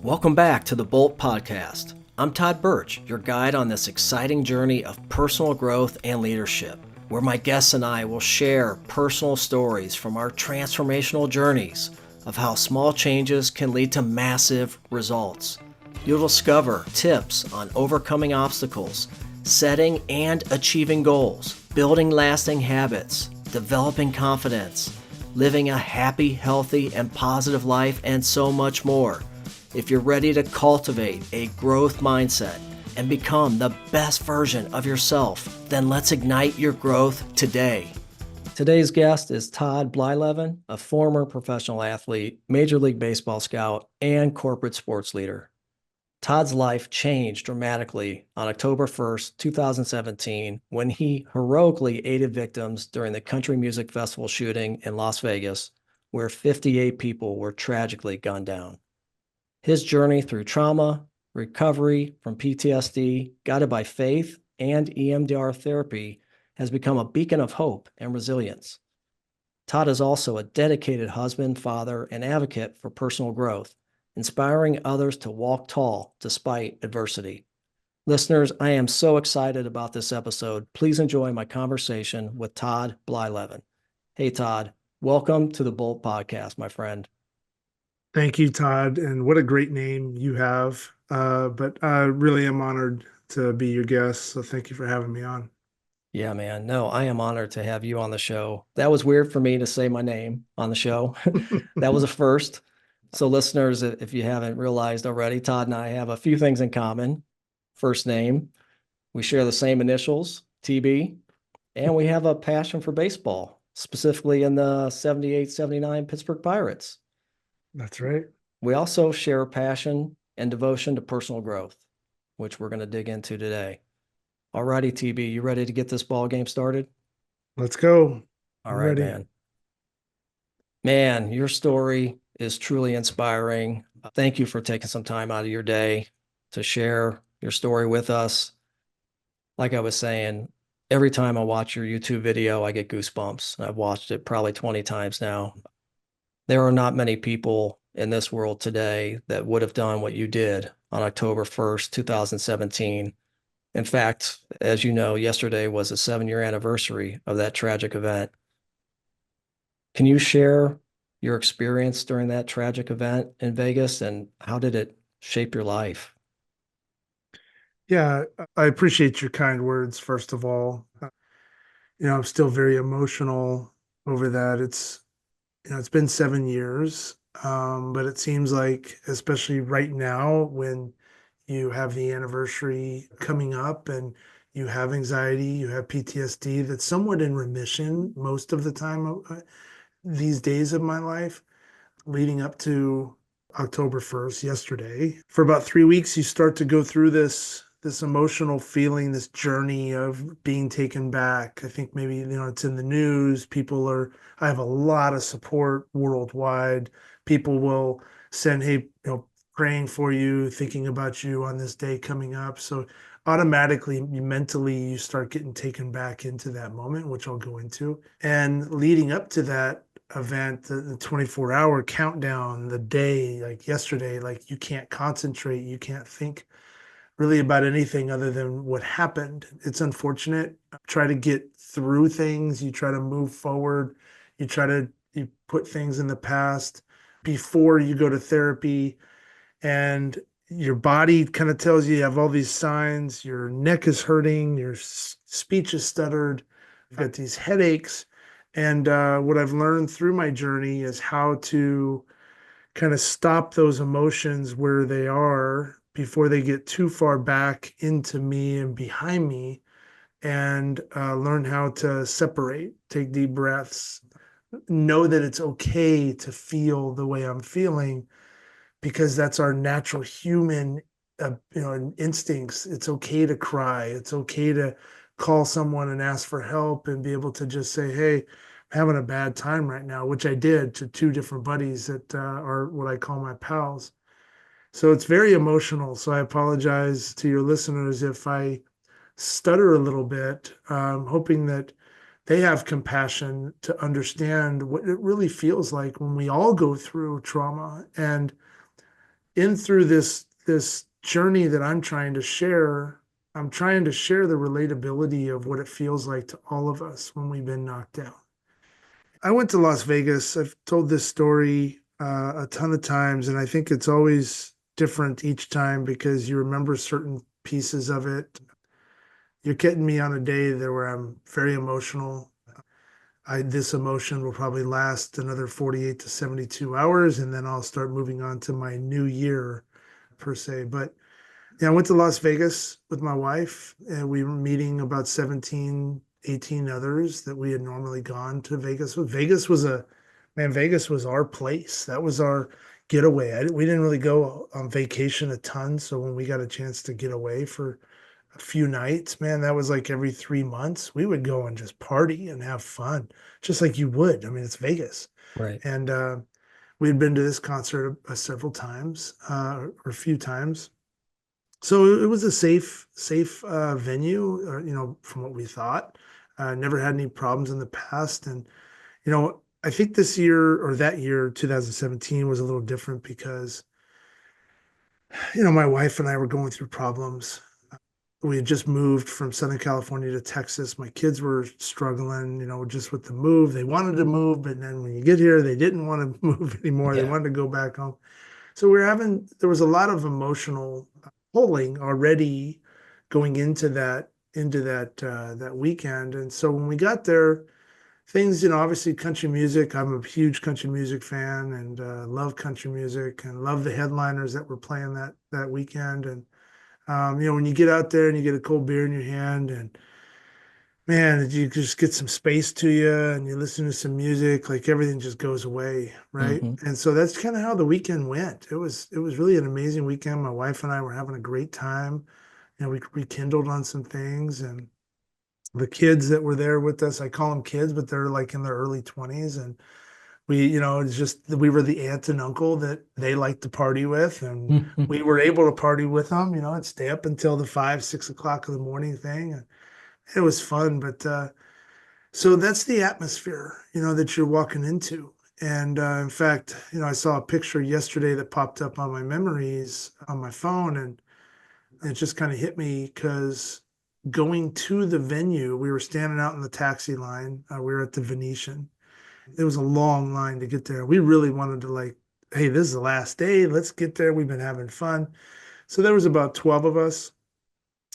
Welcome back to the Bolt Podcast. I'm Todd Bertsch, your guide on this exciting journey of personal growth and leadership, where my guests and I will share personal stories from our transformational journeys of how small changes can lead to massive results. You'll discover tips on overcoming obstacles, setting and achieving goals, building lasting habits, developing confidence, living a happy, healthy, and positive life, and so much more. If you're ready to cultivate a growth mindset and become the best version of yourself, then let's ignite your growth today. Today's guest is Todd Blyleven, a former professional athlete, Major League Baseball scout, and corporate sports leader. Todd's life changed dramatically on October 1st, 2017, when he heroically aided victims during the Country Music Festival shooting in Las Vegas, where 58 people were tragically gunned down. His journey through trauma, recovery from PTSD, guided by faith and EMDR therapy, has become a beacon of hope and resilience. Todd is also a dedicated husband, father, and advocate for personal growth, inspiring others to walk tall despite adversity. Listeners, I am so excited about this episode. Please enjoy my conversation with Todd Blyleven. Hey, Todd, welcome to the Bolt Podcast, my friend. Thank you, Todd. And what a great name you have. But I really am honored to be your guest. So thank you for having me on. Yeah, man. No, I am honored to have you on the show. That was weird for me to say my name on the show. That was a first. So listeners, if you haven't realized already, Todd and I have a few things in common. First name, we share the same initials, TB, and we have a passion for baseball, specifically in the 78-79 Pittsburgh Pirates. That's right. We also share a passion and devotion to personal growth, which we're going to dig into today. All righty, TB, you ready to get this ball game started? Let's go. All right, ready. man. Man, your story is truly inspiring. Thank you for taking some time out of your day to share your story with us. Like I was saying, every time I watch your YouTube video, I get goosebumps. I've watched it probably 20 times now. There are not many people in this world today that would have done what you did on October 1st, 2017. In fact, as you know, yesterday was a 7-year anniversary of that tragic event. Can you share your experience during that tragic event in Vegas and how did it shape your life? Yeah, I appreciate your kind words, first of all. I'm still very emotional over that. It's been 7 years, but it seems like, especially right now, when you have the anniversary coming up and you have anxiety, you have PTSD that's somewhat in remission most of the time these days of my life, leading up to October 1st, yesterday. For about 3 weeks, you start to go through this emotional feeling, this journey of being taken back. I think maybe, it's in the news. I have a lot of support worldwide. People will send, hey, praying for you, thinking about you on this day coming up. So automatically, mentally, you start getting taken back into that moment, which I'll go into. And leading up to that event, the 24-hour countdown, the day, like yesterday, like you can't concentrate, you can't think really about anything other than what happened. It's unfortunate. Try to get through things. You try to move forward. You put things in the past before you go to therapy, and your body kind of tells you have all these signs. Your neck is hurting. Your speech is stuttered. You've got these headaches. And what I've learned through my journey is how to kind of stop those emotions where they are before they get too far back into me and behind me, and learn how to separate, take deep breaths, know that it's okay to feel the way I'm feeling, because that's our natural human instincts. It's okay to cry. It's okay to call someone and ask for help and be able to just say, hey, I'm having a bad time right now, which I did to two different buddies that are what I call my pals. So it's very emotional. So I apologize to your listeners if I stutter a little bit, hoping that they have compassion to understand what it really feels like when we all go through trauma. And in through this journey that I'm trying to share the relatability of what it feels like to all of us when we've been knocked out. I went to Las Vegas. I've told this story a ton of times, and I think it's always different each time because you remember certain pieces of it. You're getting me on a day there where I'm very emotional. This emotion will probably last another 48 to 72 hours, and then I'll start moving on to my new year per se. But yeah, I went to Las Vegas with my wife, and we were meeting about 17, 18 others that we had normally gone to Vegas with. Vegas was our place. That was our getaway. We didn't really go on vacation a ton. So when we got a chance to get away for a few nights, man, that was like every 3 months. We would go and just party and have fun, just like you would. I mean, it's Vegas. Right. And we had been to this concert several times, or a few times. So it was a safe venue, from what we thought. Never had any problems in the past, and I think this year or that year, 2017, was a little different because my wife and I were going through problems. We had just moved from Southern California to Texas. My kids were struggling, just with the move. They wanted to move, but then when you get here, they didn't want to move anymore. They Yeah. wanted to go back home. So there was a lot of emotional pulling already going into that weekend. And so when we got there, things, obviously country music. I'm a huge country music fan and love country music and love the headliners that were playing that weekend. And when you get out there and you get a cold beer in your hand and man, you just get some space to you and you listen to some music, like everything just goes away, right? Hmm. And so that's kind of how the weekend went. It was really an amazing weekend. My wife and I were having a great time. We rekindled on some things and the kids that were there with us, I call them kids, but they're like in their early 20s. And it's just we were the aunt and uncle that they liked to party with. And we were able to party with them, and stay up until the 5, 6 o'clock of the morning thing. And it was fun. But so that's the atmosphere, that you're walking into. And in fact, I saw a picture yesterday that popped up on my memories on my phone, and it just kind of hit me because going to the venue, we were standing out in the taxi line. We were at the Venetian. It was a long line to get there. We really wanted to like, hey, this is the last day. Let's get there. We've been having fun. So there was about 12 of us,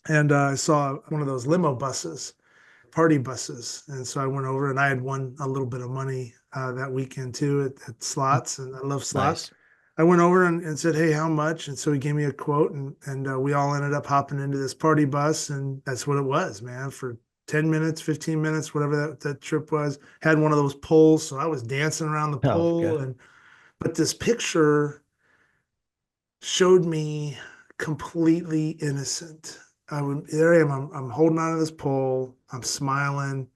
and I saw one of those limo buses, party buses. And so I went over and I had won a little bit of money that weekend too at slots, and I love slots. Nice. I went over and said, "Hey, how much?" And so he gave me a quote, and we all ended up hopping into this party bus, and that's what it was, man. For 10 minutes, 15 minutes, whatever that trip was, had one of those poles, so I was dancing around the Oh, pole, good. and but this picture showed me completely innocent. There I am. I'm holding on to this pole. I'm smiling.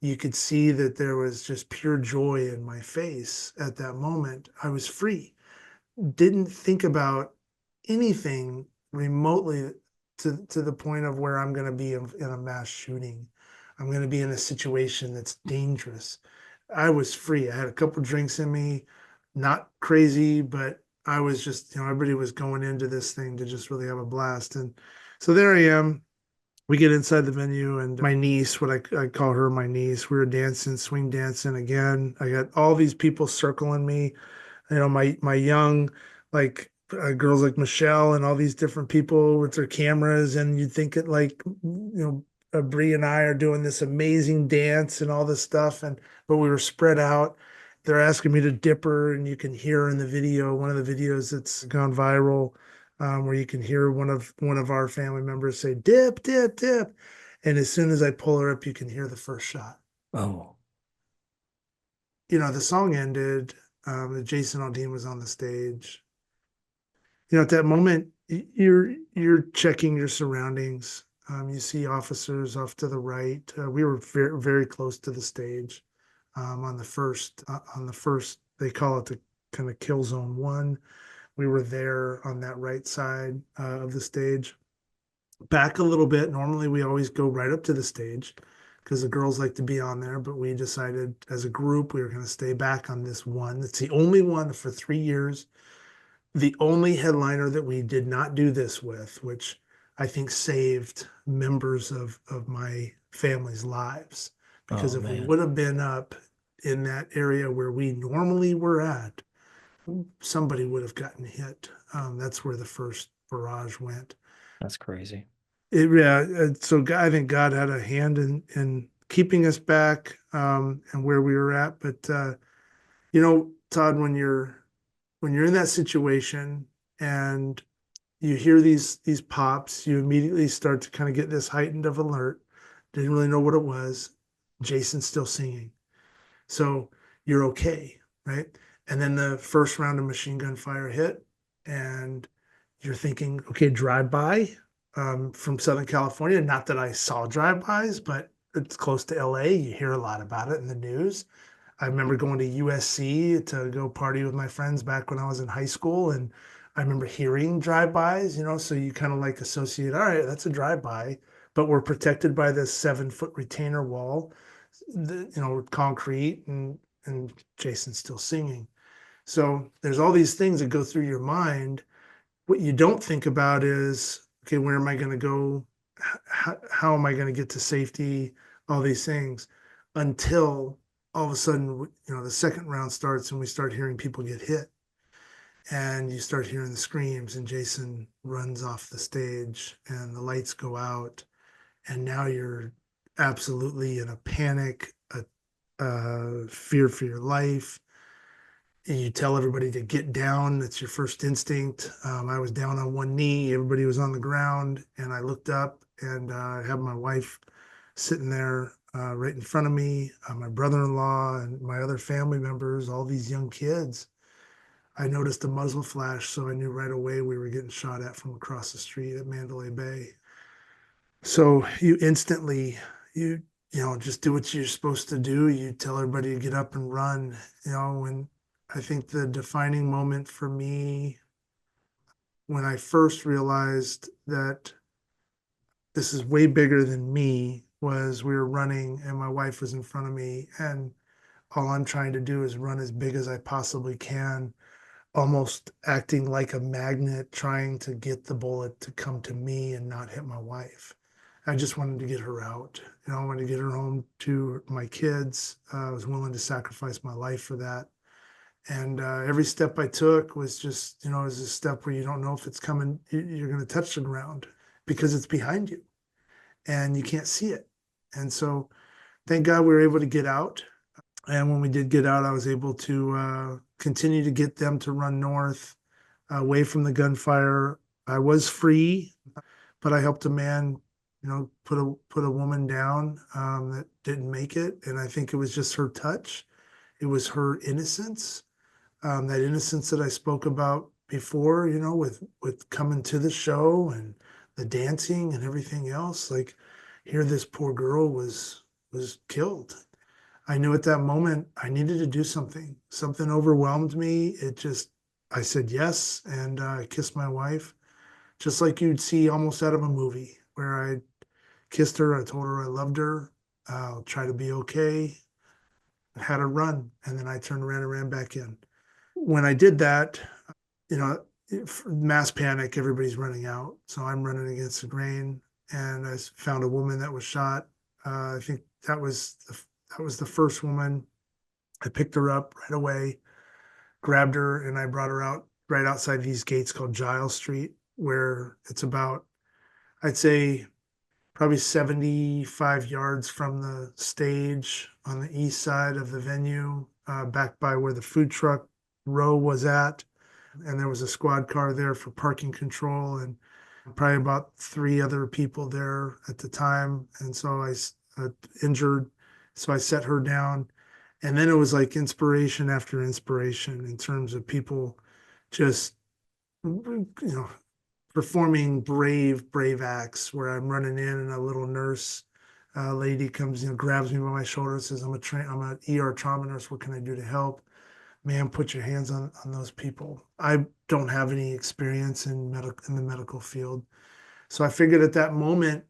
You could see that there was just pure joy in my face at that moment. I was free. Didn't think about anything remotely to the point of where I'm going to be in a mass shooting. I'm going to be in a situation that's dangerous. I was free. I had a couple drinks in me, not crazy, but I was just, everybody was going into this thing to just really have a blast. And so there I am. We get inside the venue, and my niece, I call her my niece, we were dancing, swing dancing again. I got all these people circling me, my young like girls like Michelle and all these different people with their cameras, and you'd think it like Bree and I are doing this amazing dance and all this stuff, and but we were spread out. They're asking me to dip her, and you can hear in the video, one of the videos that's gone viral, where you can hear one of our family members say dip, dip, dip, and as soon as I pull her up, you can hear the first shot. Oh, The song ended. Jason Aldean was on the stage. At that moment, you're checking your surroundings. You see officers off to the right. We were very, very close to the stage. On the first, they call it the kind of kill zone one. We were there on that right side of the stage. Back a little bit. Normally, we always go right up to the stage because the girls like to be on there, but we decided as a group we were going to stay back on this one. It's the only one for 3 years The only headliner that we did not do this with, which I think saved members of my family's lives, because Oh if we man, would have been up in that area where we normally were at, somebody would have gotten hit. That's where the first barrage went. that's crazy. Yeah, so I think God had a hand in keeping us back, and where we were at. But Todd, when you're in that situation and you hear these pops, you immediately start to kind of get this heightened of alert. Didn't really know what it was. Jason's still singing, so you're okay, right? And then the first round of machine gun fire hit, and you're thinking, okay, drive by, from Southern California. Not that I saw drive-bys, but it's close to LA. You hear a lot about it in the news. I remember going to USC to go party with my friends back when I was in high school, and I remember hearing drive-bys, so you kind of like associate, all right, that's a drive-by, but we're protected by this 7-foot retainer wall, concrete, and Jason's still singing. So there's all these things that go through your mind. What you don't think about is, okay, where am I going to go? How am I going to get to safety? All these things, until all of a sudden, the second round starts and we start hearing people get hit, and you start hearing the screams, and Jason runs off the stage and the lights go out, and now you're absolutely in a panic, a fear for your life, and you tell everybody to get down. That's your first instinct. I was down on one knee. Everybody was on the ground, and I looked up, and I had my wife sitting there, right in front of me, my brother-in-law and my other family members, all these young kids. I noticed a muzzle flash, so I knew right away we were getting shot at from across the street at Mandalay Bay. So you instantly, you just do what you're supposed to do. You tell everybody to get up and run. When I think the defining moment for me, when I first realized that this is way bigger than me, was we were running and my wife was in front of me, and all I'm trying to do is run as big as I possibly can, almost acting like a magnet, trying to get the bullet to come to me and not hit my wife. I just wanted to get her out. I wanted to get her home to my kids. I was willing to sacrifice my life for that. And every step I took was just, is a step where you don't know if it's coming, you're going to touch the ground because it's behind you and you can't see it. And so thank God we were able to get out. And when we did get out, I was able to continue to get them to run north, away from the gunfire. I was free, but I helped a man, put a woman down, that didn't make it, and I think it was just her touch. It was her innocence, that innocence that I spoke about before. With coming to the show and the dancing and everything else. Like, here, this poor girl was killed. I knew at that moment I needed to do something. Something overwhelmed me. I said yes, and I kissed my wife, just like you'd see almost out of a movie, where I kissed her. I told her I loved her. I'll try to be okay. I had her run, and then I turned around and ran back in. When I did that, you know, mass panic, everybody's running out. So I'm running against the grain, and I found a woman that was shot. I think that was the first woman. I picked her up right away, grabbed her, and I brought her out right outside these gates called Giles Street, where it's about, I'd say, probably 75 yards from the stage on the east side of the venue, back by where the food truck row was at. And there was a squad car there for parking control, and probably about 3 other people there at the time. And so injured. So I set her down. And then it was like inspiration after inspiration in terms of people just, performing brave acts, where I'm running in and a little nurse, lady comes, grabs me by my shoulder and says, I'm an ER trauma nurse. What can I do to help? Man, put your hands on those people. I don't have any experience in the medical field. So I figured at that moment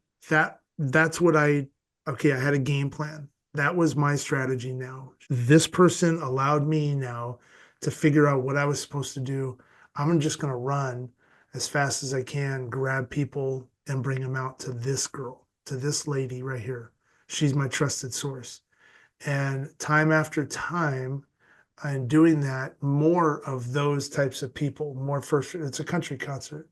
that's what okay, I had a game plan. That was my strategy now. This person allowed me now to figure out what I was supposed to do. I'm just going to run as fast as I can, grab people and bring them out to this girl, to this lady right here. She's my trusted source. And time after time, I'm doing that, more of those types of people, more first, it's a country concert,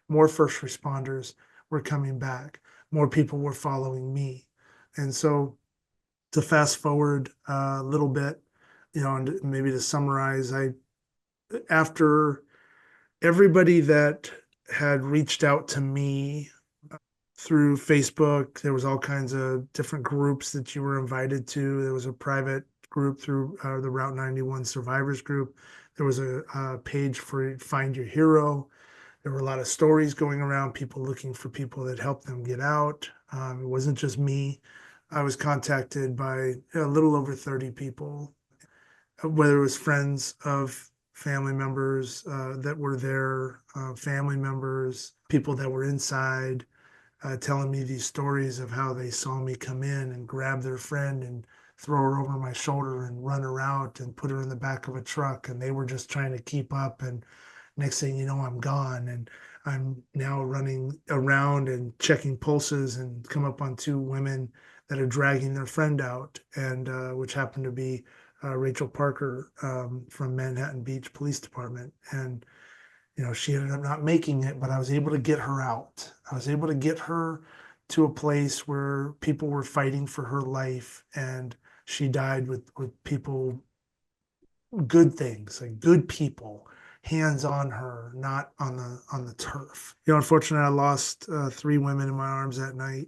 more first responders were coming back, more people were following me. And so to fast forward a little bit, and maybe to summarize, after everybody that had reached out to me through Facebook, there was all kinds of different groups that you were invited to. There was a private group through the Route 91 Survivors group. There was a page for Find Your Hero. There were a lot of stories going around, people looking for people that helped them get out. It wasn't just me. I was contacted by a little over 30 people, whether it was friends of family members that were there, family members, people that were inside, telling me these stories of how they saw me come in and grab their friend and throw her over my shoulder and run her out and put her in the back of a truck. And they were just trying to keep up. And next thing you know, I'm gone. And I'm now running around and checking pulses and come up on two women that are dragging their friend out, and which happened to be Rachel Parker from Manhattan Beach Police Department. And she ended up not making it, but I was able to get her out. I was able to get her to a place where people were fighting for her life, and she died with people, good things, like good people, hands on her, not on the turf. Unfortunately, I lost three women in my arms that night,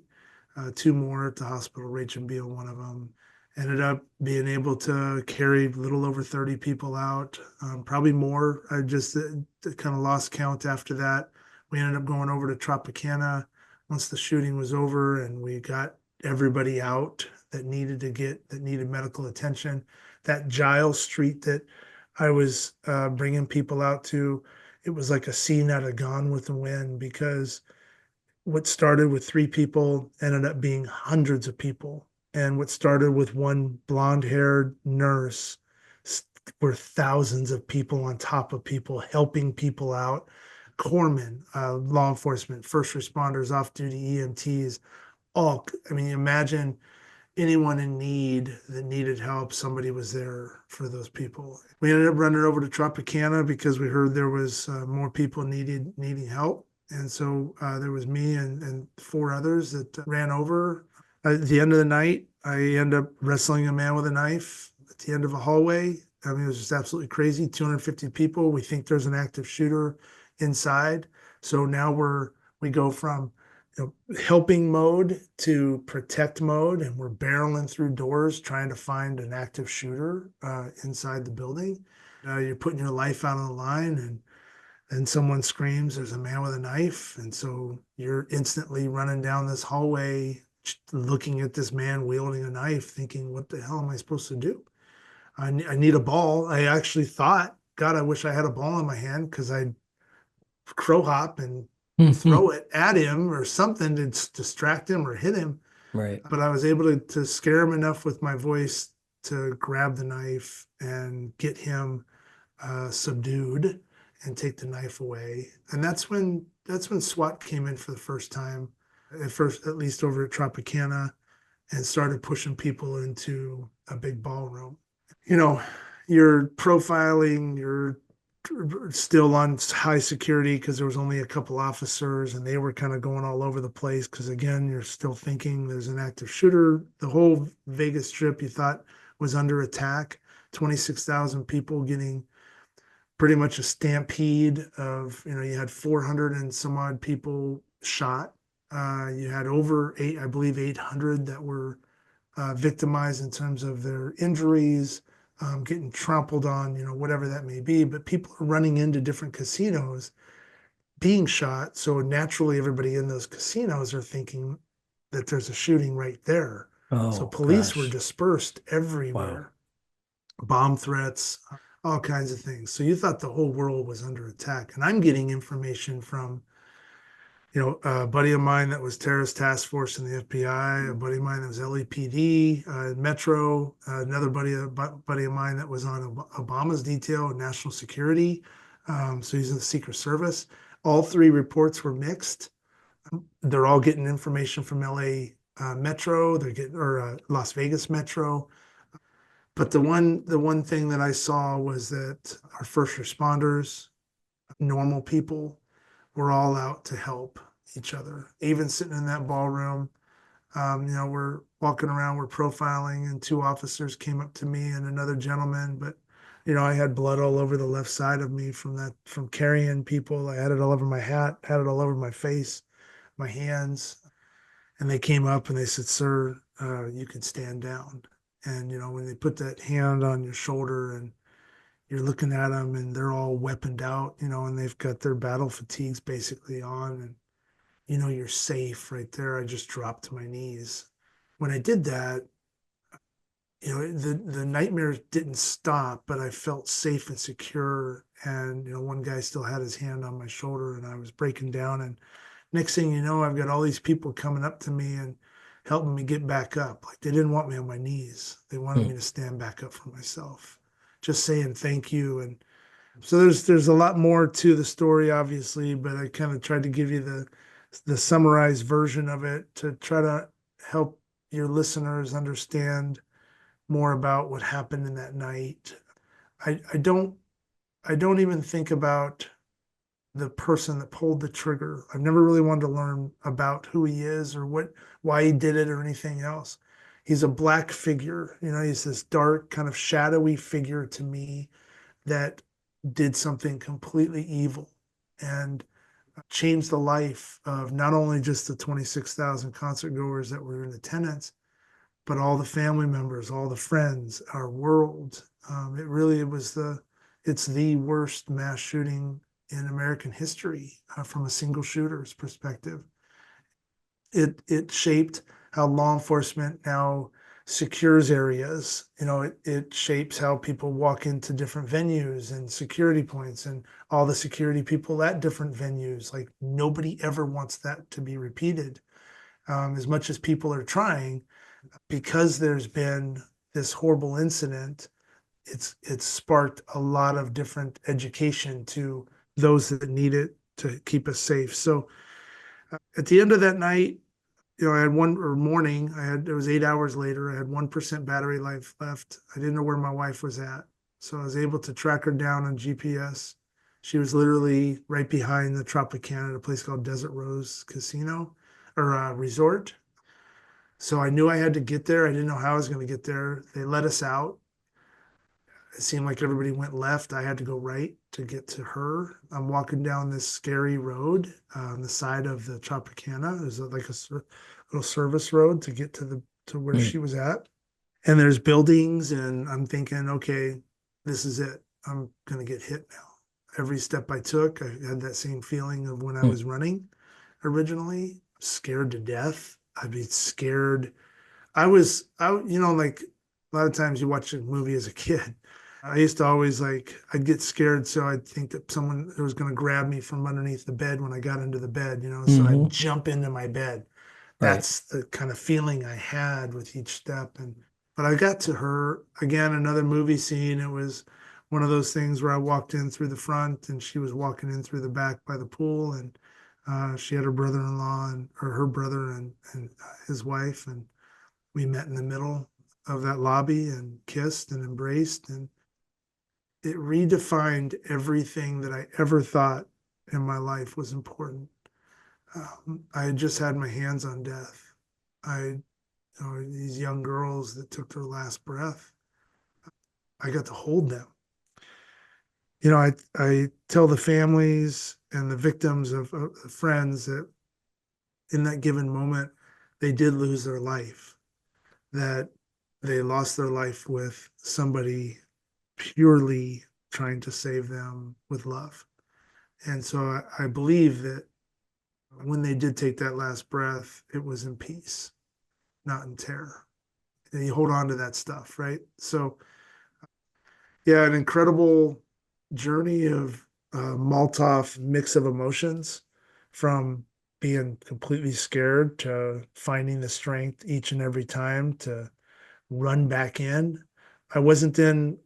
two more at the hospital, Rachel being one of them. Ended up being able to carry a little over 30 people out, probably more. I just kind of lost count after that. We ended up going over to Tropicana once the shooting was over, and we got everybody out that needed medical attention. That Giles Street that I was bringing people out to, it was like a scene out of Gone with the Wind, because what started with three people ended up being hundreds of people. And what started with one blonde haired nurse were thousands of people on top of people helping people out. Corpsmen, law enforcement, first responders, off duty EMTs, all, I mean, imagine anyone in need that needed help, somebody was there for those people. We ended up running over to Tropicana because we heard there was more people needing help. And so there was me and four others that ran over. At the end of the night, I end up wrestling a man with a knife at the end of a hallway. I mean, it was just absolutely crazy. 250 people. We think there's an active shooter inside. So now we go from helping mode to protect mode, and we're barreling through doors trying to find an active shooter inside the building. You're putting your life out on the line, and then someone screams, "There's a man with a knife!" And so you're instantly running down this hallway, looking at this man wielding a knife, thinking, "What the hell am I supposed to do? I need a ball." I actually thought, God, I wish I had a ball in my hand, because I'd crow hop and throw it at him or something to distract him or hit him. Right. But I was able to scare him enough with my voice to grab the knife and get him subdued and take the knife away. And that's when SWAT came in for the first time, at least over at Tropicana, and started pushing people into a big ballroom. You're profiling, you're still on high security because there was only a couple officers, and they were kind of going all over the place because, again, you're still thinking there's an active shooter. The whole Vegas Strip you thought was under attack. 26,000 people getting pretty much a stampede of, you had 400 and some odd people shot. You had over I believe 800 that were victimized in terms of their injuries, getting trampled on, whatever that may be. But people are running into different casinos, being shot. So naturally, everybody in those casinos are thinking that there's a shooting right there. So Oh, police were gosh. dispersed Wow. everywhere, bomb threats, all kinds of things. So you thought the whole world was under attack. And I'm getting information from a buddy of mine that was terrorist task force in the FBI, a buddy of mine that was LAPD, Metro, another buddy of mine that was on Obama's detail, national security, So he's in the Secret Service. All three reports were mixed. They're all getting information from LA Metro. They're getting or Las Vegas Metro. But the one thing that I saw was that our first responders, normal people, were all out to help each other. Even sitting in that ballroom, we're walking around, we're profiling, and two officers came up to me and another gentleman. But I had blood all over the left side of me from carrying people. I had it all over my hat, had it all over my face, my hands. And they came up and they said, "Sir, you can stand down." And when they put that hand on your shoulder and you're looking at them and they're all weaponed out, and they've got their battle fatigues basically on, and you're safe right there. I just dropped to my knees. When I did that, the nightmares didn't stop, but I felt safe and secure. And one guy still had his hand on my shoulder, and I was breaking down. And next thing you know, I've got all these people coming up to me and helping me get back up. Like they didn't want me on my knees; they wanted Hmm. me to stand back up for myself. Just saying thank you. And so there's a lot more to the story, obviously, but I kind of tried to give you the summarized version of it to try to help your listeners understand more about what happened in that night. I don't even think about the person that pulled the trigger. I've never really wanted to learn about who he is or why he did it or anything else. He's a black figure, he's this dark, kind of shadowy figure to me that did something completely evil and changed the life of not only just the 26,000 concert goers that were in attendance, but all the family members, all the friends, our world. It's the worst mass shooting in American history from a single shooter's perspective. It shaped how law enforcement now secures areas. It shapes how people walk into different venues and security points and all the security people at different venues. Like nobody ever wants that to be repeated. As much as people are trying, because there's been this horrible incident, it's sparked a lot of different education to those that need it to keep us safe. So at the end of that night, I had one or morning, it was 8 hours later, I had 1% battery life left. I didn't know where my wife was at. So I was able to track her down on GPS. She was literally right behind the Tropicana at a place called Desert Rose Casino or Resort. So I knew I had to get there. I didn't know how I was going to get there. They let us out. It seemed like everybody went left. I had to go right to get to her. I'm walking down this scary road on the side of the Tropicana. There's like a little service road to get to where Hmm. she was at. And there's buildings, and I'm thinking, okay, this is it. I'm gonna get hit now. Every step I took, I had that same feeling of when I Hmm. was running originally, scared to death. I'd be scared. Like a lot of times you watch a movie as a kid. I used to always I'd get scared, so I'd think that someone was going to grab me from underneath the bed when I got into the bed, so I'd Hmm. jump into my bed. Right. That's the kind of feeling I had with each step. But I got to her again, another movie scene. It was one of those things where I walked in through the front and she was walking in through the back by the pool, and she had her brother-in-law or her brother and his wife, and we met in the middle of that lobby and kissed and embraced, and it redefined everything that I ever thought in my life was important. I had just had my hands on death. These young girls that took their last breath, I got to hold them. I tell the families and the victims of friends that in that given moment, they did lose their life, that they lost their life with somebody purely trying to save them with love. And so I believe that when they did take that last breath, it was in peace, not in terror. And you hold on to that stuff, right? So, yeah, an incredible journey of Maltov mix of emotions from being completely scared to finding the strength each and every time to run back in. I wasn't in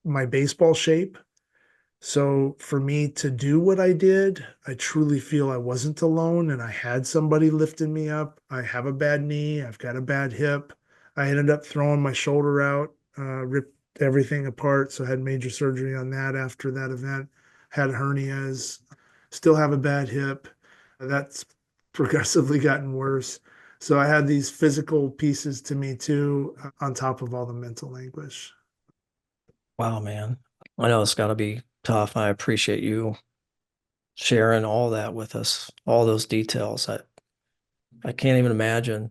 my baseball shape. So for me to do what I did, I truly feel I wasn't alone and I had somebody lifting me up. I have a bad knee, I've got a bad hip. I ended up throwing my shoulder out, ripped everything apart. So I had major surgery on that after that event. Had hernias, still have a bad hip. That's progressively gotten worse. So I had these physical pieces to me too, on top of all the mental anguish. Wow, man. I know it's got to be tough. I appreciate you sharing all that with us, all those details. I can't even imagine.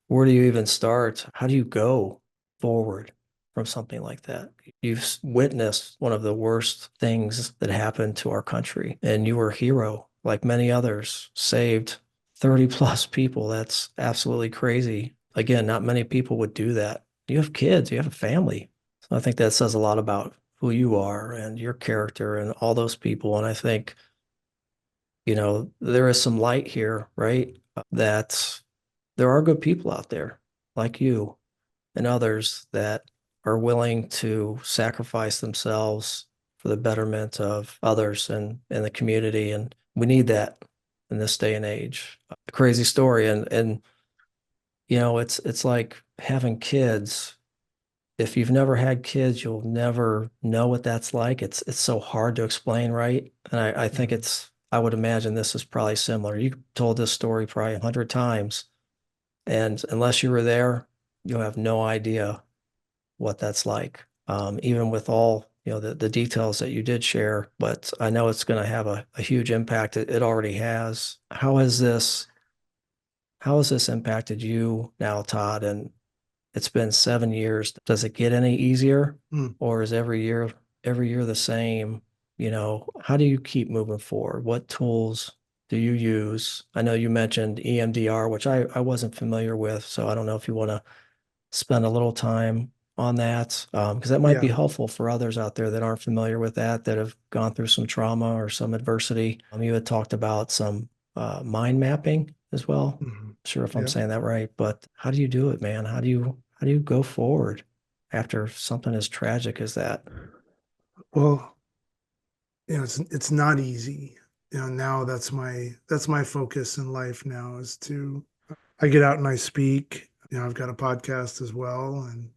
Where do you even start? How do you go forward from something like that? You've witnessed one of the worst things that happened to our country, and you were a hero, like many others, saved 30 plus people. That's absolutely crazy. Again, not many people would do that. You have kids, you have a family. So I think that says a lot about who you are and your character and all those people. And I think, there is some light here, right? That there are good people out there like you and others that are willing to sacrifice themselves for the betterment of others and the community. And we need that in this day and age. A crazy story. And it's like having kids. If you've never had kids, you'll never know what that's like. It's so hard to explain, right? And I think Mhm. I would imagine this is probably similar. You told this story probably 100 times. And unless you were there, you'll have no idea what that's like. Even with all, the details that you did share, but I know it's going to have a huge impact. It already has. How has this impacted you now, Todd? And it's been 7 years. Does it get any easier, Mm. or is every year the same? How do you keep moving forward? What tools do you use? I know you mentioned EMDR, which I wasn't familiar with, so I don't know if you want to spend a little time on that, because that might be Yeah. helpful for others out there that aren't familiar with that have gone through some trauma or some adversity. You had talked about some mind mapping as well. Mhm. Sure if I'm Yeah. saying that right, but how do you do it, man? How do you go forward after something as tragic as that? Well, it's not easy. Now that's my focus in life now is to I get out and I speak. I've got a podcast as well, and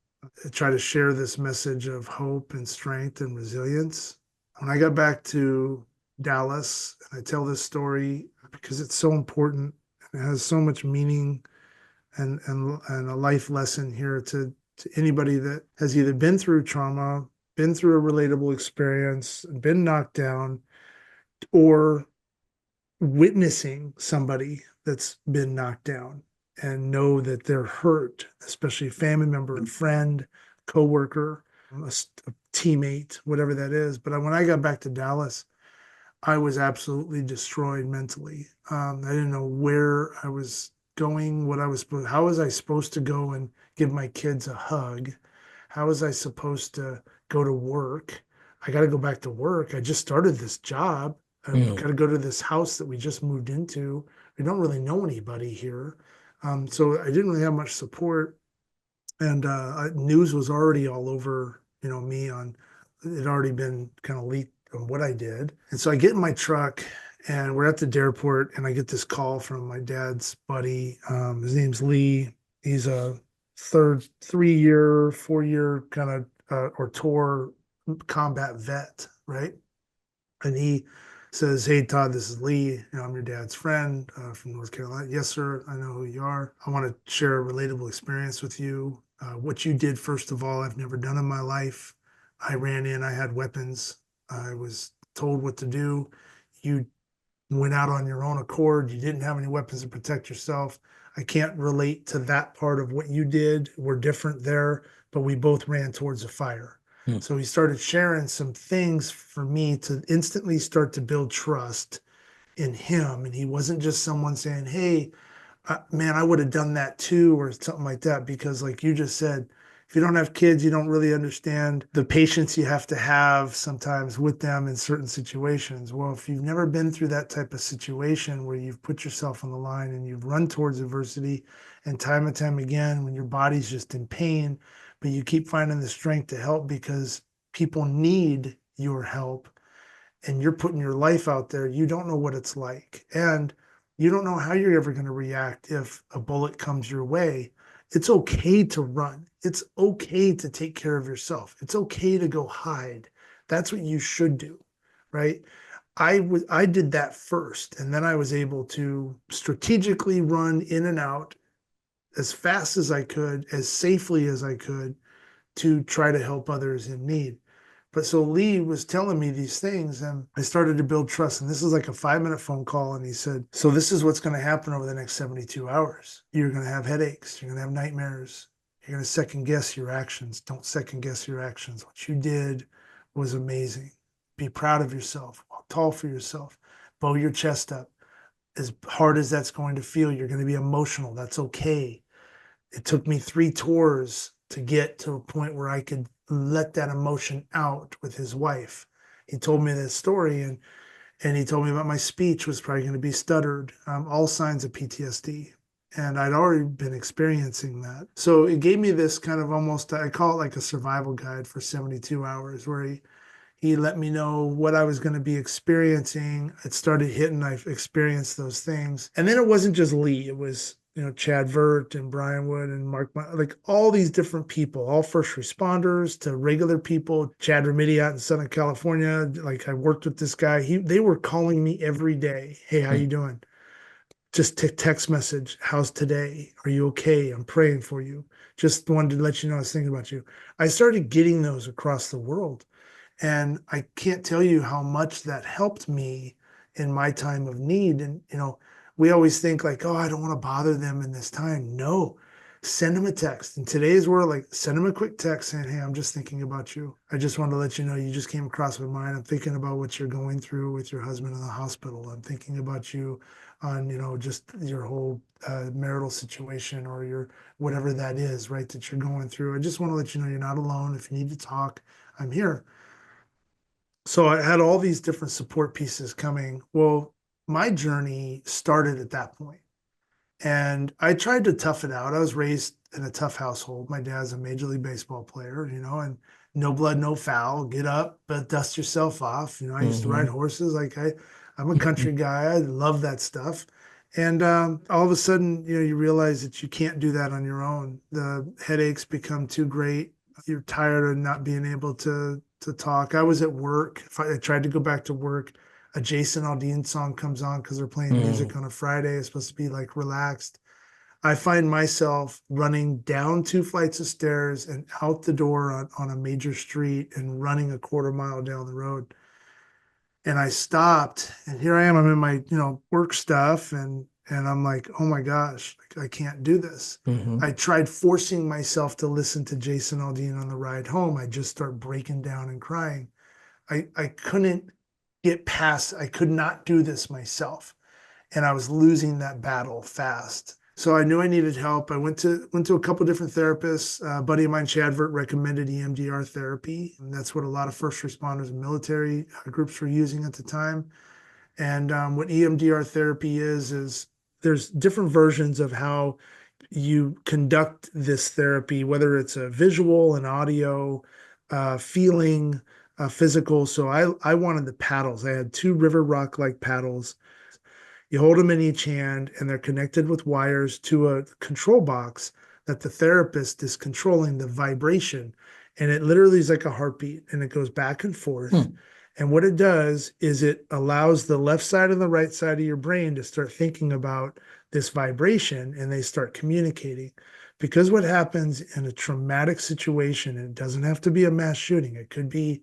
I try to share this message of hope and strength and resilience. When I got back to Dallas, and I tell this story because it's so important and it has so much meaning and a life lesson here to anybody that has either been through trauma, been through a relatable experience, been knocked down, or witnessing somebody that's been knocked down and know that they're hurt, especially a family member, a friend, coworker, a teammate, whatever that is. But when I got back to Dallas, I was absolutely destroyed mentally. I didn't know where I was going, how was I supposed to go and give my kids a hug? How was I supposed to go to work? I got to go back to work. I just started this job. I've Mm, got to go to this house that we just moved into. We don't really know anybody here. So I didn't really have much support. And news was already all over, me on it had already been kind of leaked on what I did. And so I get in my truck and we're at the airport and I get this call from my dad's buddy. His name's Lee. He's a 3-year, 4-year kind of or tour combat vet, right? And he says, "Hey Todd, this is Lee. I'm your dad's friend from North Carolina. Yes, sir. I know who you are. I want to share a relatable experience with you. What you did, first of all, I've never done in my life. I ran in. I had weapons. I was told what to do. You went out on your own accord. You didn't have any weapons to protect yourself. I can't relate to that part of what you did. We're different there, but we both ran towards a fire." mm, So he started sharing some things for me to instantly start to build trust in him. And he wasn't just someone saying, "Hey, man, I would have done that too," or something like that. Because, like you just said, if you don't have kids, you don't really understand the patience you have to have sometimes with them in certain situations. Well, if you've never been through that type of situation where you've put yourself on the line and you've run towards adversity and time again, when your body's just in pain, but you keep finding the strength to help because people need your help, and you're putting your life out there, you don't know what it's like. And you don't know how you're ever going to react if a bullet comes your way. It's okay to run. It's okay to take care of yourself. It's okay to go hide. That's what you should do, right? I did that first, and then I was able to strategically run in and out as fast as I could, as safely as I could, to try to help others in need. But so Lee was telling me these things, and I started to build trust. And this is like a 5-minute phone call. And he said, so this is what's going to happen over the next 72 hours. You're going to have headaches. You're going to have nightmares. You're going to second guess your actions. Don't second guess your actions. What you did was amazing. Be proud of yourself. Walk tall for yourself. Bow your chest up. As hard as that's going to feel, you're going to be emotional. That's okay. It took me 3 tours to get to a point where I could let that emotion out with his wife. He told me this story, and he told me about my speech was probably going to be stuttered, all signs of PTSD. And I'd already been experiencing that. So it gave me this kind of almost, I call it like a survival guide for 72 hours, where he let me know what I was going to be experiencing. It started hitting, I've experienced those things. And then it wasn't just Lee, it was, Chad Vert and Brian Wood and Mark, like all these different people, all first responders to regular people. Chad Remedy out in Southern California, like I worked with this guy. They were calling me every day. Hey, how you doing? Just text message. How's today? Are you okay? I'm praying for you. Just wanted to let you know I was thinking about you. I started getting those across the world. And I can't tell you how much that helped me in my time of need. And, we always think like, oh, I don't want to bother them in this time. No, send them a text. In today's world, like send them a quick text saying, hey, I'm just thinking about you. I just want to let you know you just came across my mind. I'm thinking about what you're going through with your husband in the hospital. I'm thinking about you on, just your whole marital situation or your whatever that is, right, that you're going through. I just want to let you know you're not alone. If you need to talk, I'm here. So I had all these different support pieces coming. Well, my journey started at that point, and I tried to tough it out. I was raised in a tough household. My dad's a Major League Baseball player, and no blood, no foul. Get up, but dust yourself off. I used to ride horses. Like I'm a country guy. I love that stuff. And all of a sudden, you realize that you can't do that on your own. The headaches become too great. You're tired of not being able to talk. I was at work. If I tried to go back to work, a Jason Aldean song comes on because they're playing music on a Friday. It's supposed to be like relaxed. I find myself running down 2 flights of stairs and out the door on a major street and running a quarter mile down the road. And I stopped, and here I am. I'm in my work stuff, and I'm like, oh my gosh, I can't do this. I tried forcing myself to listen to Jason Aldean on the ride home. I just start breaking down and crying. I couldn't get past. I could not do this myself, and I was losing that battle fast. So I knew I needed help. I went to a couple different therapists. A buddy of mine, Chadvert, recommended EMDR therapy, and that's what a lot of first responders and military groups were using at the time. And what EMDR therapy is there's different versions of how you conduct this therapy, whether it's a visual, an audio, feeling, physical. So I wanted the paddles. I had 2 river rock like paddles. You hold them in each hand, and they're connected with wires to a control box that the therapist is controlling the vibration. And it literally is like a heartbeat, and it goes back and forth. And what it does is it allows the left side and the right side of your brain to start thinking about this vibration, and they start communicating. Because what happens in a traumatic situation, and it doesn't have to be a mass shooting, it could be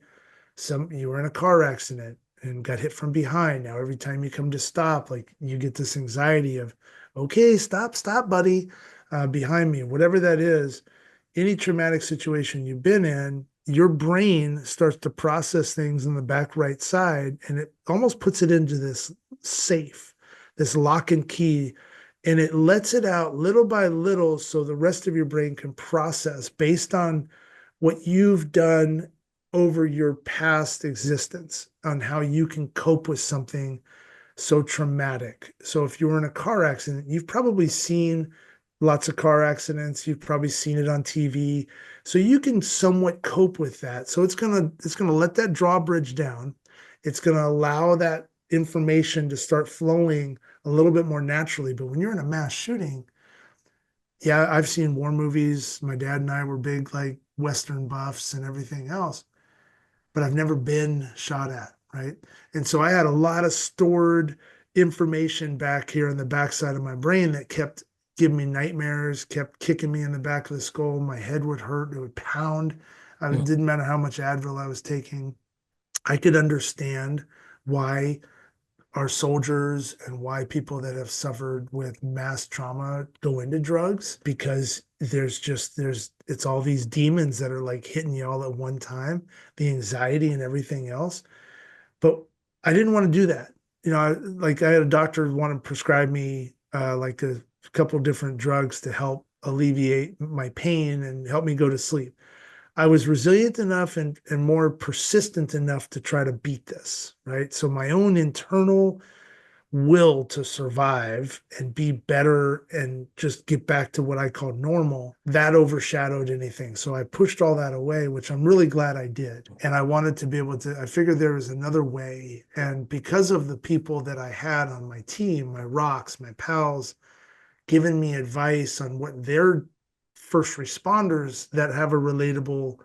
you were in a car accident and got hit from behind. Now, every time you come to stop, like you get this anxiety of, okay, stop, buddy, behind me, whatever that is. Any traumatic situation you've been in, your brain starts to process things in the back right side, and it almost puts it into this safe, this lock and key, and it lets it out little by little so the rest of your brain can process based on what you've done over your past existence on how you can cope with something so traumatic. So if you were in a car accident, you've probably seen lots of car accidents. You've probably seen it on TV. So you can somewhat cope with that. So it's gonna let that drawbridge down. It's going to allow that information to start flowing a little bit more naturally. But when you're in a mass shooting, yeah, I've seen war movies. My dad and I were big like Western buffs and everything else, but I've never been shot at, right? And so I had a lot of stored information back here in the backside of my brain that kept giving me nightmares, kept kicking me in the back of the skull. My head would hurt, it would pound. It didn't matter how much Advil I was taking. I could understand why our soldiers and why people that have suffered with mass trauma go into drugs, because it's all these demons that are like hitting you all at one time, the anxiety and everything else. But I didn't want to do that. Like I had a doctor want to prescribe me like a couple different drugs to help alleviate my pain and help me go to sleep. I was resilient enough and more persistent enough to try to beat this, right? So my own internal will to survive and be better and just get back to what I call normal, that overshadowed anything. So I pushed all that away, which I'm really glad I did. And I wanted to be able to, I figured there was another way. And because of the people that I had on my team, my rocks, my pals, giving me advice on what their first responders that have a relatable,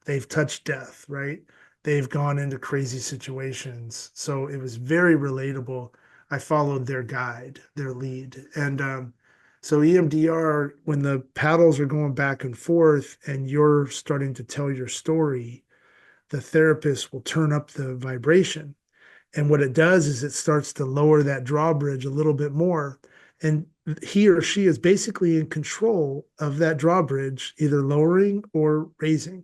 they've touched death, right? They've gone into crazy situations. So it was very relatable. I followed their guide, their lead. And so EMDR, when the paddles are going back and forth and you're starting to tell your story, the therapist will turn up the vibration. And what it does is it starts to lower that drawbridge a little bit more. And he or she is basically in control of that drawbridge, either lowering or raising.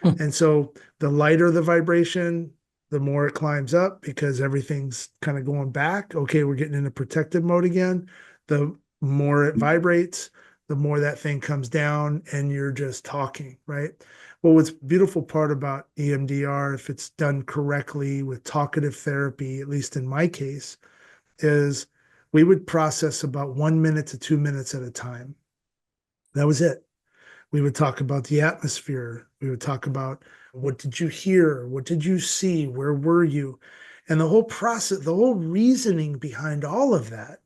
And so the lighter the vibration, the more it climbs up because everything's kind of going back. Okay, we're getting into protective mode again. The more it vibrates, the more that thing comes down and you're just talking, right? Well, what's beautiful part about EMDR, if it's done correctly with talkative therapy, at least in my case, is we would process about 1 minute to 2 minutes at a time. That was it. We would talk about the atmosphere. We would talk about what did you hear? What did you see? Where were you? And the whole process, the whole reasoning behind all of that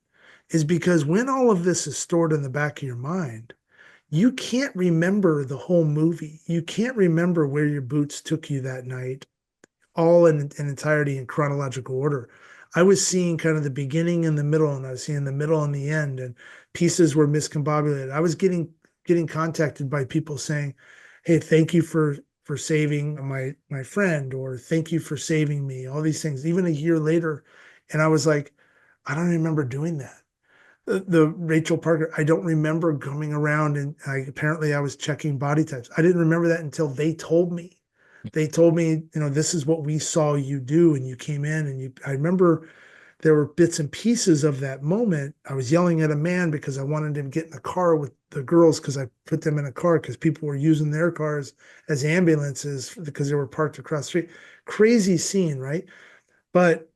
is because when all of this is stored in the back of your mind, you can't remember the whole movie. You can't remember where your boots took you that night, all in entirety in chronological order. I was seeing kind of the beginning and the middle, and I was seeing the middle and the end, and pieces were miscombobulated. I was getting contacted by people saying, "Hey, thank you for saving my friend," or "Thank you for saving me." All these things, even a year later, and I was like, I don't remember doing that. The Rachel Parker, I don't remember coming around and apparently I was checking body types. I didn't remember that until they told me. They told me, this is what we saw you do, and you came in and I remember there were bits and pieces of that moment. I was yelling at a man because I wanted him to get in the car with the girls because I put them in a car because people were using their cars as ambulances because they were parked across the street. Crazy scene, right? But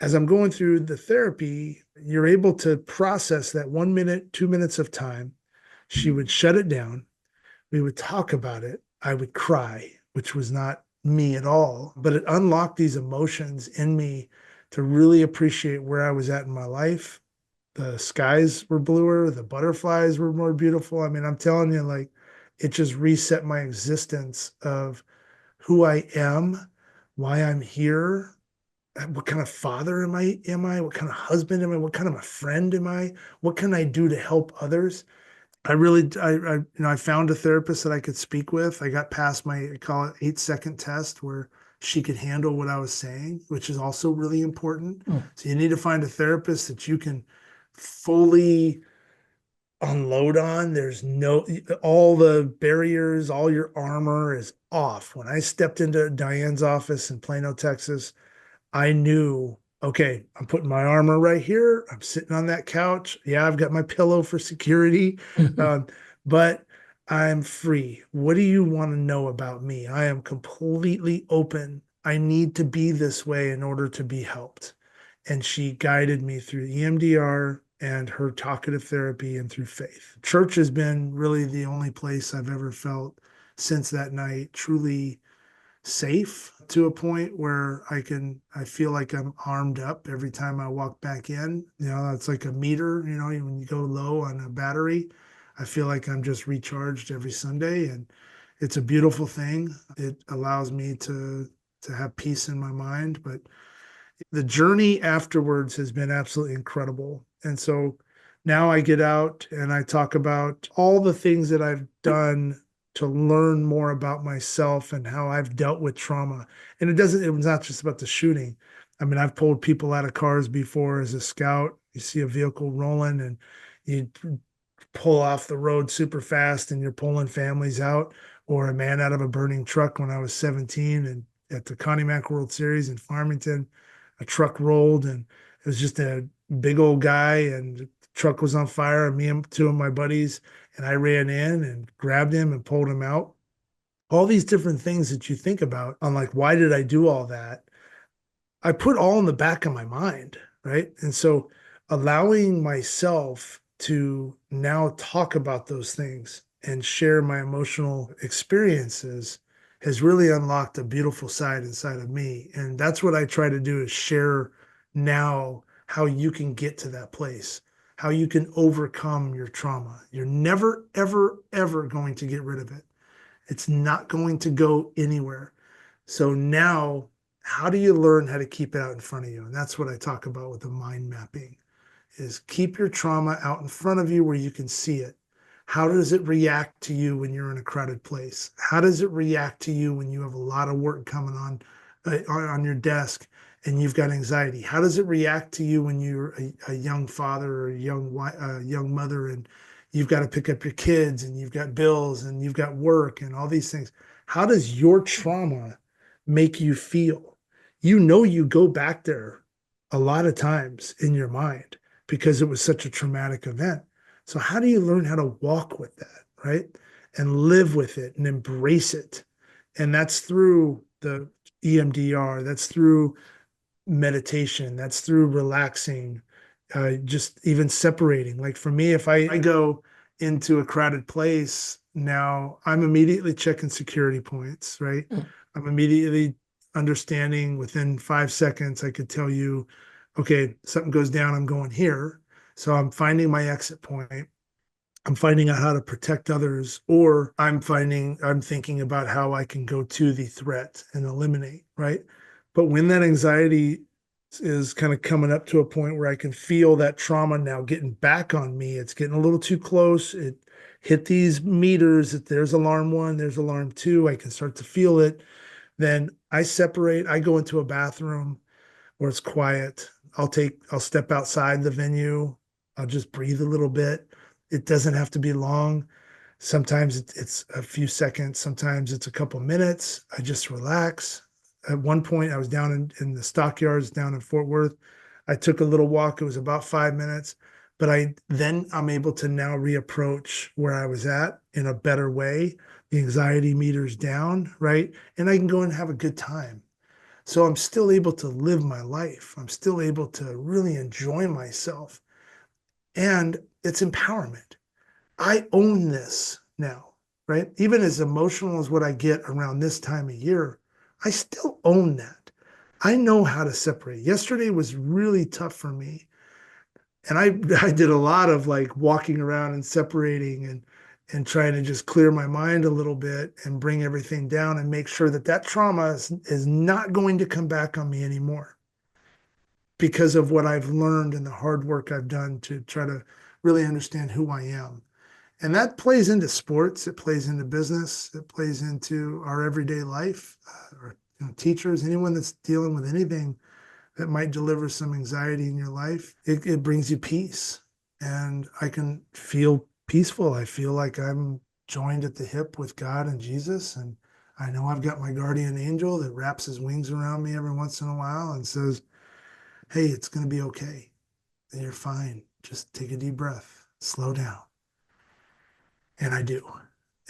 as I'm going through the therapy, you're able to process that 1 minute, 2 minutes of time. She would shut it down. We would talk about it. I would cry, which was not me at all, but it unlocked these emotions in me to really appreciate where I was at in my life. The skies were bluer, the butterflies were more beautiful. I mean, I'm telling you, like, it just reset my existence of who I am, why I'm here, what kind of father am I, what kind of husband am I, what kind of a friend am I, what can I do to help others. I found a therapist that I could speak with. I got past my, I call it 8 second test, where she could handle what I was saying, which is also really important. So you need to find a therapist that you can fully unload on. There's no, all the barriers, all your armor is off. When I stepped into Diane's office in Plano, Texas, I knew, okay, I'm putting my armor right here. I'm sitting on that couch. Yeah, I've got my pillow for security, um, but I'm free. What do you want to know about me? I am completely open. I need to be this way in order to be helped. And she guided me through EMDR and her talkative therapy and through faith. Church has been really the only place I've ever felt since that night truly safe to a point where I feel like I'm armed up every time I walk back in. It's like a meter, when you go low on a battery, I feel like I'm just recharged every Sunday. And it's a beautiful thing. It allows me to have peace in my mind. But the journey afterwards has been absolutely incredible. And so now I get out and I talk about all the things that I've done to learn more about myself and how I've dealt with trauma. And it was not just about the shooting. I mean, I've pulled people out of cars before as a scout. You see a vehicle rolling and you pull off the road super fast and you're pulling families out, or a man out of a burning truck when I was 17 and at the Connie Mack World Series in Farmington, a truck rolled and it was just a big old guy and the truck was on fire and me and two of my buddies and I ran in and grabbed him and pulled him out. All these different things that you think about on like, why did I do all that? I put all in the back of my mind, right? And so allowing myself to now talk about those things and share my emotional experiences has really unlocked a beautiful side inside of me. And that's what I try to do is share now how you can get to that place, how you can overcome your trauma. You're never, ever, ever going to get rid of it. It's not going to go anywhere. So now, how do you learn how to keep it out in front of you? And that's what I talk about with the mind mapping is keep your trauma out in front of you where you can see it. How does it react to you when you're in a crowded place? How does it react to you when you have a lot of work coming on your desk and you've got anxiety? How does it react to you when you're a young father or a young mother and you've got to pick up your kids and you've got bills and you've got work and all these things? How does your trauma make you feel? You go back there a lot of times in your mind because it was such a traumatic event. So how do you learn how to walk with that, right? And live with it and embrace it. And that's through the EMDR, that's through meditation, that's through relaxing, just even separating. Like for me, if I go into a crowded place now, I'm immediately checking security points, right? I'm immediately understanding within 5 seconds, I could tell you, okay, something goes down, I'm going here. So I'm finding my exit point. I'm finding out how to protect others, or I'm thinking about how I can go to the threat and eliminate, right? But when that anxiety is kind of coming up to a point where I can feel that trauma now getting back on me, it's getting a little too close. It hit these meters. If there's alarm one, there's alarm two, I can start to feel it. Then I separate, I go into a bathroom where it's quiet. I'll step outside the venue. I'll just breathe a little bit. It doesn't have to be long. Sometimes it's a few seconds. Sometimes it's a couple minutes. I just relax. At one point, I was down in the stockyards down in Fort Worth. I took a little walk. It was about 5 minutes, but I'm able to now reapproach where I was at in a better way. The anxiety meter's down, right? And I can go and have a good time. So I'm still able to live my life. I'm still able to really enjoy myself. And it's empowerment. I own this now, right? Even as emotional as what I get around this time of year, I still own that. I know how to separate. Yesterday was really tough for me. And I did a lot of like walking around and separating and trying to just clear my mind a little bit and bring everything down and make sure that that trauma is not going to come back on me anymore because of what I've learned and the hard work I've done to try to really understand who I am. And that plays into sports, it plays into business, it plays into our everyday life, or teachers, anyone that's dealing with anything that might deliver some anxiety in your life. It brings you peace. And I can feel peaceful. I feel like I'm joined at the hip with God and Jesus. And I know I've got my guardian angel that wraps his wings around me every once in a while and says, hey, it's going to be okay. You're fine. Just take a deep breath, slow down. And I do.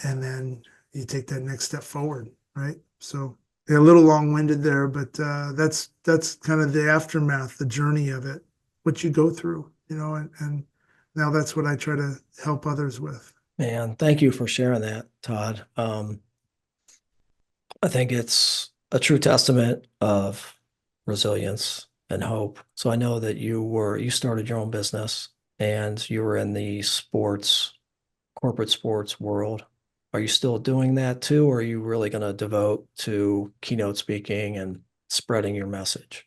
And then you take that next step forward, right? So a little long-winded there, but that's kind of the aftermath, the journey of it, what you go through, and now that's what I try to help others with. Man, thank you for sharing that, Todd. I think it's a true testament of resilience and hope. So I know that you started your own business and you were in the corporate sports world. Are you still doing that too, or are you really going to devote to keynote speaking and spreading your message?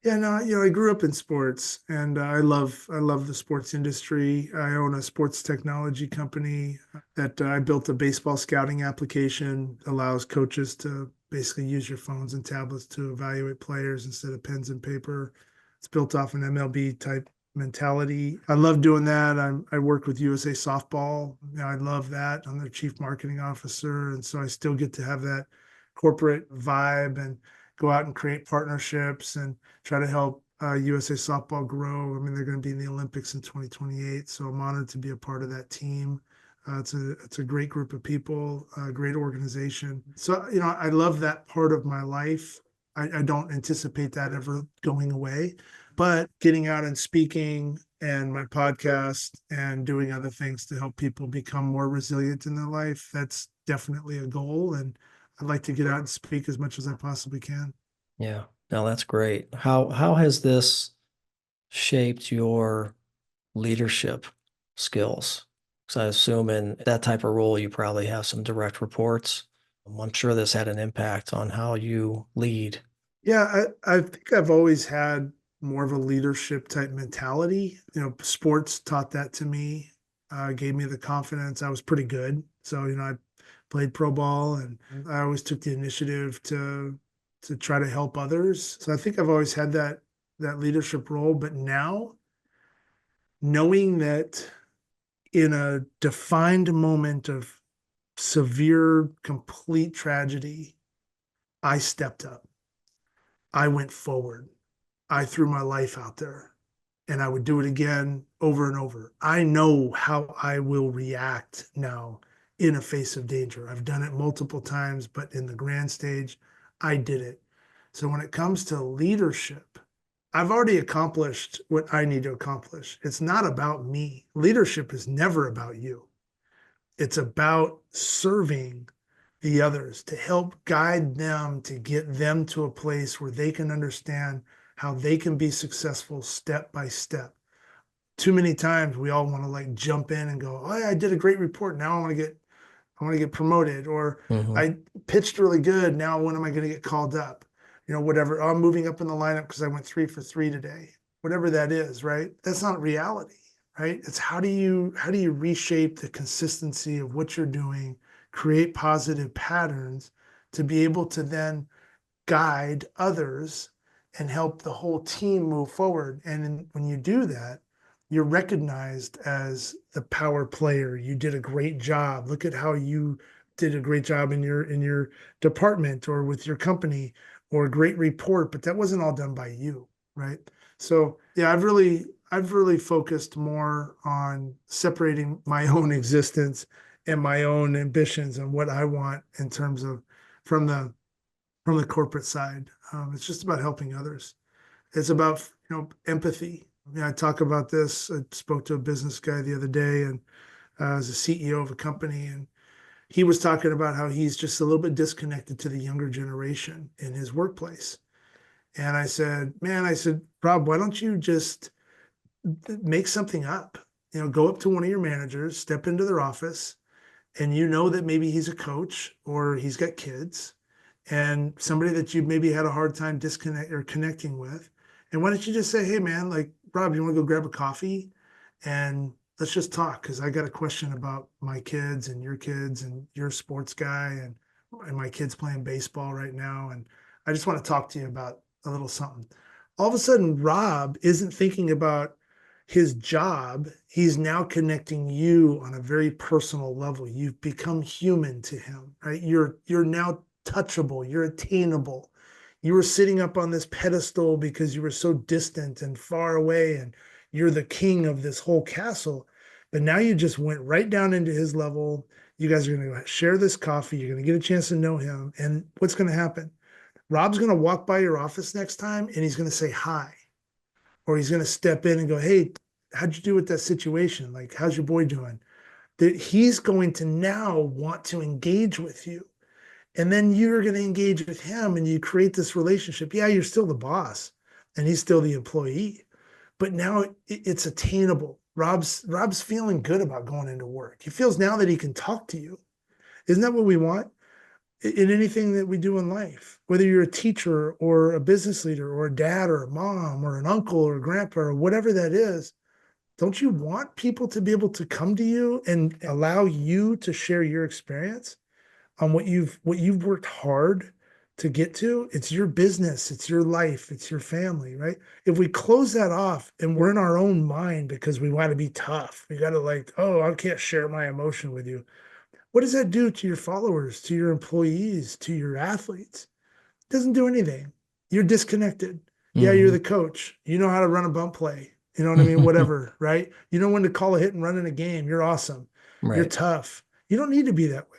Yeah, no, I grew up in sports, and I love the sports industry. I own a sports technology company that I built a baseball scouting application, allows coaches to basically use your phones and tablets to evaluate players instead of pens and paper. It's built off an MLB type mentality. I love doing that. I work with USA Softball. I love that. I'm their chief marketing officer, and so I still get to have that corporate vibe and go out and create partnerships and try to help USA Softball grow. I mean, they're going to be in the Olympics in 2028, so I'm honored to be a part of that team. It's a great group of people, a great organization. So I love that part of my life. I don't anticipate that ever going away, but getting out and speaking and my podcast and doing other things to help people become more resilient in their life, that's definitely a goal. And I'd like to get out and speak as much as I possibly can. Yeah. No, that's great. How has this shaped your leadership skills? Because I assume in that type of role, you probably have some direct reports. I'm sure this had an impact on how you lead. Yeah, I think I've always had more of a leadership type mentality. Sports taught that to me, gave me the confidence. I was pretty good. So, I played pro ball and I always took the initiative to try to help others. So I think I've always had that leadership role. But now knowing that in a defined moment of severe, complete tragedy, I stepped up. I went forward. I threw my life out there and I would do it again over and over. I know how I will react now in a face of danger. I've done it multiple times, but in the grand stage, I did it. So when it comes to leadership, I've already accomplished what I need to accomplish. It's not about me. Leadership is never about you. It's about serving the others to help guide them to get them to a place where they can understand how they can be successful step by step. Too many times we all want to like jump in and go, "Oh, yeah, I did a great report. Now I want to get promoted," or Hmm. "I pitched really good. Now when am I going to get called up?" Whatever. "Oh, I'm moving up in the lineup because I went 3 for 3 today." Whatever that is, right? That's not reality, right? It's how do you reshape the consistency of what you're doing, create positive patterns to be able to then guide others and help the whole team move forward. And when you do that, you're recognized as the power player. You did a great job. Look at how you did a great job in your department or with your company, or a great report, but that wasn't all done by you, right? So yeah, I've really focused more on separating my own existence and my own ambitions and what I want in terms of from the from the corporate side. It's just about helping others. It's about empathy. I talk about this. I spoke to a business guy the other day, and as a CEO of a company, and he was talking about how he's just a little bit disconnected to the younger generation in his workplace. And I said, man, Rob, why don't you just make something up? Go up to one of your managers, step into their office, and that maybe he's a coach or he's got kids and somebody that you maybe had a hard time disconnect or connecting with. And why don't you just say, hey man, like Rob, you want to go grab a coffee and let's just talk because I got a question about my kids and you're a sports guy and my kid's playing baseball right now. And I just want to talk to you about a little something. All of a sudden, Rob isn't thinking about his job. He's now connecting you on a very personal level. You've become human to him, right? You're now touchable, you're attainable. You were sitting up on this pedestal because you were so distant and far away, and you're the king of this whole castle. But now you just went right down into his level. You guys are going to share this coffee. You're going to get a chance to know him. And what's going to happen? Rob's going to walk by your office next time and he's going to say hi, or he's going to step in and go, hey, how'd you do with that situation? Like, how's your boy doing? That he's going to now want to engage with you. And then you're going to engage with him and you create this relationship. Yeah, you're still the boss and he's still the employee, but now it's attainable. Rob's feeling good about going into work. He feels now that he can talk to you. Isn't that what we want in anything that we do in life? Whether you're a teacher or a business leader or a dad or a mom or an uncle or a grandpa or whatever that is, don't you want people to be able to come to you and allow you to share your experience on what you've worked hard to get to? It's your business, it's your life, it's your family, right? If we close that off and we're in our own mind because we want to be tough, we got to like, oh, I can't share my emotion with you. What does that do to your followers, to your employees, to your athletes? It doesn't do anything. You're disconnected. Yeah, you're Hmm. the coach. You know how to run a bump play. You know what I mean? Whatever, right? You know when to call a hit and run in a game. You're awesome. You're Right. tough. You don't need to be that way.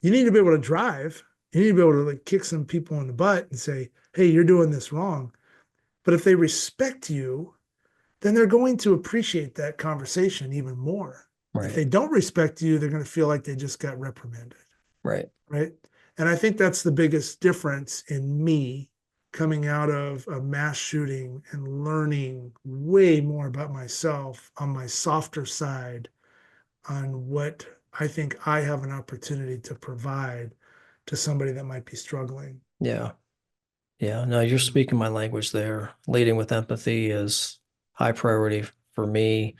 You need to be able to drive. You need to be able to like kick some people in the butt and say, hey, you're doing this wrong. But if they respect you, then they're going to appreciate that conversation even more. If Right. they don't respect you, they're going to feel like they just got reprimanded, Right. right? And I think that's the biggest difference in me coming out of a mass shooting and learning way more about myself on my softer side, on what I think I have an opportunity to provide to somebody that might be struggling. Yeah. Yeah. No, you're speaking my language there. Leading with empathy is high priority for me.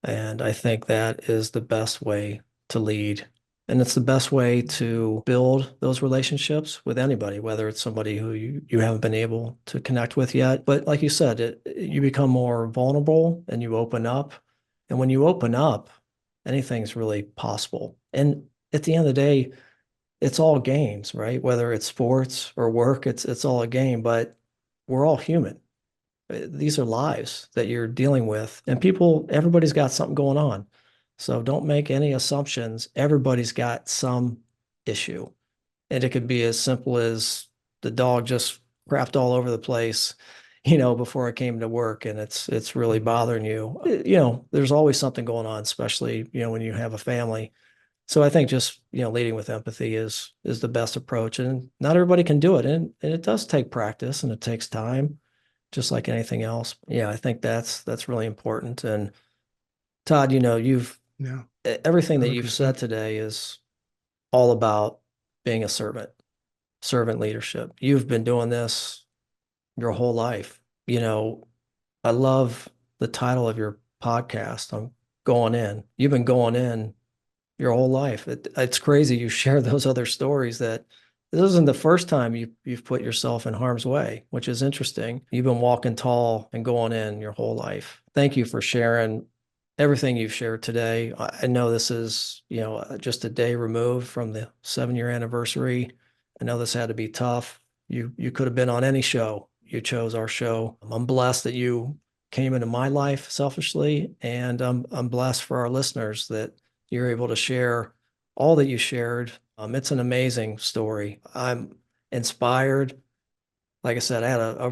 And I think that is the best way to lead. And it's the best way to build those relationships with anybody, whether it's somebody who you haven't been able to connect with yet. But like you said, you become more vulnerable and you open up. And when you open up, anything's really possible. And at the end of the day, it's all games, right? Whether it's sports or work, it's all a game, but we're all human. These are lives that you're dealing with, and everybody's got something going on. So don't make any assumptions. Everybody's got some issue. And it could be as simple as the dog just crapped all over the place, before I came to work and it's really bothering you. There's always something going on, especially, when you have a family. So I think just, leading with empathy is the best approach. And not everybody can do it. And it does take practice and it takes time just like anything else. Yeah, I think that's really important. And Todd, you've Yeah, everything that you've said 100%. today is all about being a servant leadership. You've been doing this your whole life. I love the title of your podcast. I'm going in. You've been going in your whole life. It's crazy you share those other stories that this isn't the first time you've put yourself in harm's way, which is interesting. You've been walking tall and going in your whole life. Thank you for sharing everything you've shared today. I know this is, just a day removed from the 7-year anniversary. I know this had to be tough. You could have been on any show. You chose our show. I'm blessed that you came into my life selfishly, and I'm blessed for our listeners that you're able to share all that you shared. It's an amazing story. I'm inspired. Like I said, I had a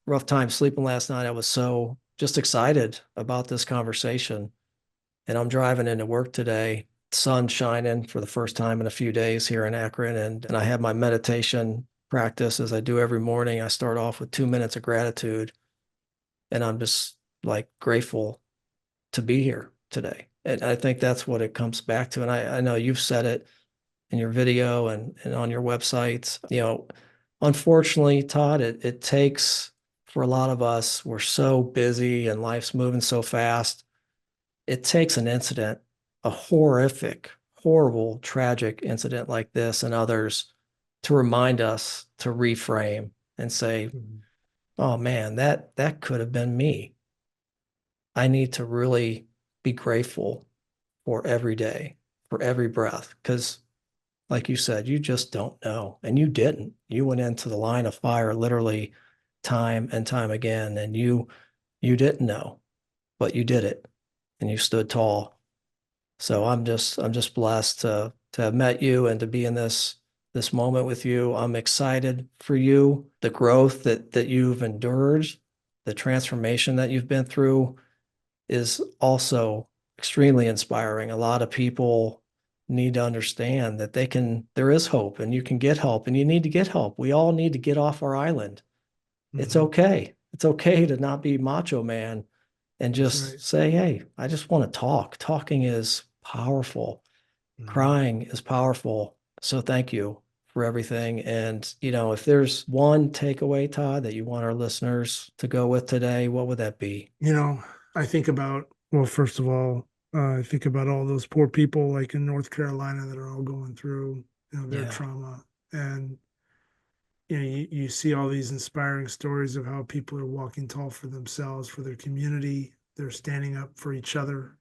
rough time sleeping last night. I was so just excited about this conversation. And I'm driving into work today, sun shining for the first time in a few days here in Akron. And I have my meditation practice as I do every morning. I start off with 2 minutes of gratitude. And I'm just like grateful to be here today. And I think that's what it comes back to. And I know you've said it in your video and on your websites. Unfortunately, Todd, it takes for a lot of us, we're so busy and life's moving so fast. It takes an incident, a horrific, horrible, tragic incident like this and others to remind us to reframe and say, Mhm. oh man, that could have been me. I need to really be grateful for every day, for every breath. Because, like you said, you just don't know. And you didn't. You went into the line of fire literally time and time again, and you didn't know, but you did it and you stood tall. So I'm just blessed to have met you and to be in this moment with you. I'm excited for you, the growth that you've endured, the transformation that you've been through is also extremely inspiring. A lot of people need to understand that there is hope and you can get help and you need to get help. We all need to get off our island. It's Hmm. okay. It's okay to not be macho man and That's right. just say, hey, I just want to talk. Talking is powerful. Hmm. Crying is powerful. So thank you for everything. And, if there's one takeaway, Todd, that you want our listeners to go with today, what would that be? You know, I think about, well, first of all, I think about all those poor people like in North Carolina that are all going through, their Yeah. trauma. And, you see all these inspiring stories of how people are walking tall for themselves, for their community. They're standing up for each other.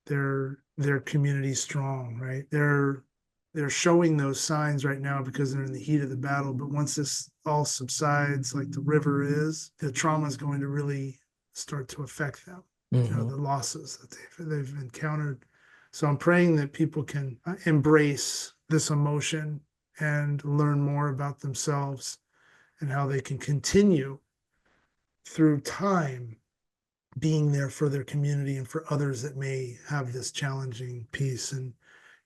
Their community strong, right? They're showing those signs right now because they're in the heat of the battle. But once this all subsides, like the river is, the trauma is going to really start to affect them. Hmm. The losses that they've encountered. So I'm praying that people can embrace this emotion and learn more about themselves and how they can continue through time being there for their community and for others that may have this challenging piece. And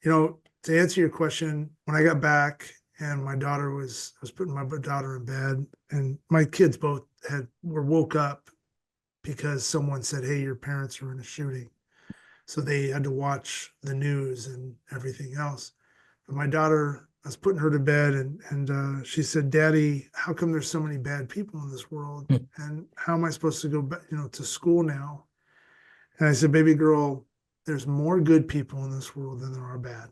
to answer your question, when I got back and my daughter I was putting my daughter in bed, and my kids both were woke up because someone said, "Hey, your parents are in a shooting," so they had to watch the news and everything else. But my daughter, I was putting her to bed, and she said, "Daddy, how come there's so many bad people in this world? And how am I supposed to go back, to school now?" And I said, "Baby girl, there's more good people in this world than there are bad."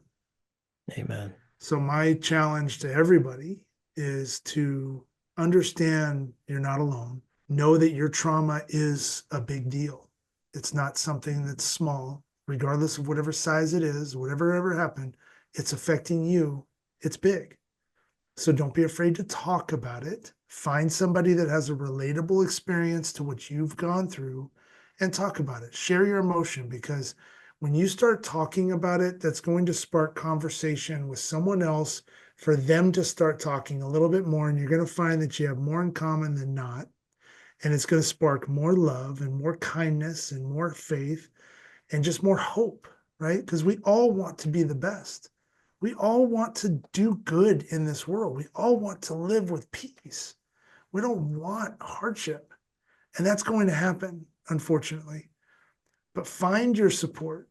Amen. So my challenge to everybody is to understand you're not alone. Know that your trauma is a big deal. It's not something that's small, regardless of whatever size it is, whatever ever happened, it's affecting you. It's big. So don't be afraid to talk about it. Find somebody that has a relatable experience to what you've gone through and talk about it. Share your emotion, because when you start talking about it, that's going to spark conversation with someone else for them to start talking a little bit more. And you're going to find that you have more in common than not. And it's going to spark more love and more kindness and more faith and just more hope, right? Because we all want to be the best. We all want to do good in this world. We all want to live with peace. We don't want hardship. And that's going to happen, unfortunately. But find your support,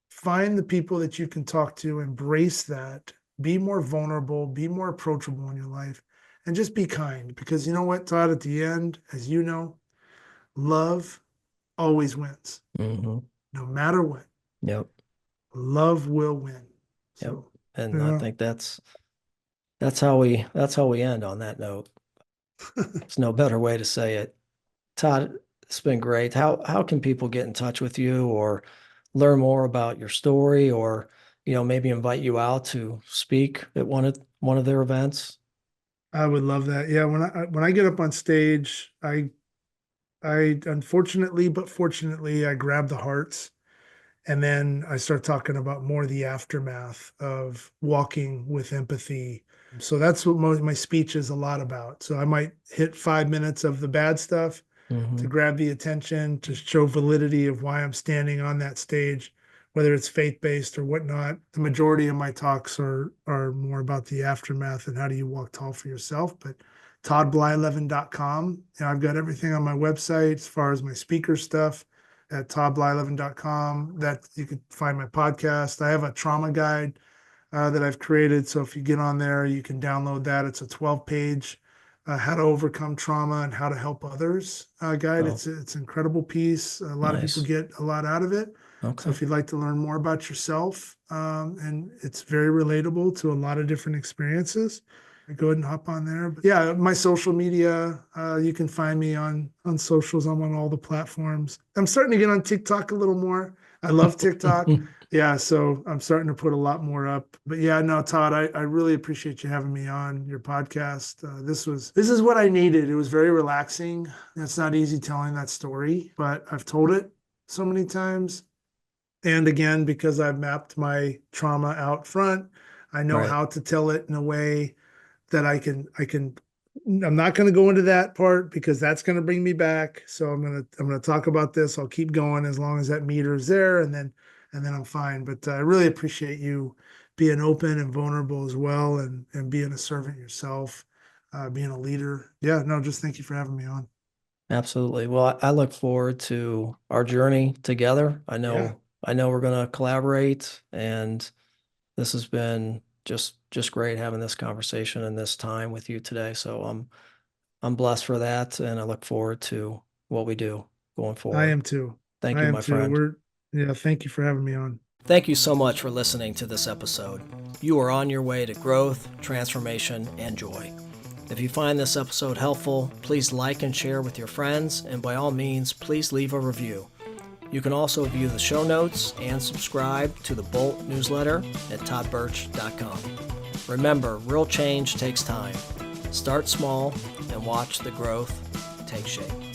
find the people that you can talk to, embrace that, be more vulnerable, be more approachable in your life, and just be kind. Because you know what, Todd, at the end, as you know, love always wins, Hmm. no matter what. Yep. Love will win. Yep. So, And I yeah, think that's how we end on that note. There's no better way to say it. Todd, it's been great. How can people get in touch with you or learn more about your story, or maybe invite you out to speak at one of their events? I would love that. Yeah, when I get up on stage, I unfortunately but fortunately I grab the hearts. And then I start talking about more the aftermath of walking with empathy. So that's what my speech is a lot about. So I might hit 5 minutes of the bad stuff to Hmm. grab the attention, to show validity of why I'm standing on that stage, whether it's faith-based or whatnot. The majority of my talks are more about the aftermath and how do you walk tall for yourself. But toddblyleven.com, I've got everything on my website as far as my speaker stuff at toddblyleven.com. That you can find my podcast. I have a trauma guide that I've created. So if you get on there, you can download that. It's a 12-page how to overcome trauma and how to help others guide. Oh, It's an incredible piece. A lot of people nice. get a lot out of it. So Okay. if you'd like to learn more about yourself, and it's very relatable to a lot of different experiences, go ahead and hop on there. But yeah, my social media, you can find me on socials. I'm on all the platforms. I'm starting to get on TikTok a little more. I love TikTok. Yeah, so I'm starting to put a lot more up. But yeah, no, Todd, I really appreciate you having me on your podcast. This is what I needed. It was very relaxing. It's not easy telling that story, but I've told it so many times. And again, because I've mapped my trauma out front, I know Right. how to tell it in a way that I'm not going to go into that part because that's going to bring me back. So I'm going to talk about this. I'll keep going as long as that meter is there, and then I'm fine. But I really appreciate you being open and vulnerable as well, and being a servant yourself, being a leader. Yeah, no, just thank you for having me on. Absolutely. Well, I look forward to our journey together. Yeah, I know we're going to collaborate, and this has been just great having this conversation and this time with you today. So I'm blessed for that, and I look forward to what we do going I forward. am too. Thank I you, am my too. friend. Yeah, thank you for having me on. Thank you so much for listening to this episode. You are on your way to growth, transformation, and joy. If you find this episode helpful, please like and share with your friends, and by all means, please leave a review. You can also view the show notes and subscribe to the Bolt newsletter at toddbertsch.com. Remember, real change takes time. Start small and watch the growth take shape.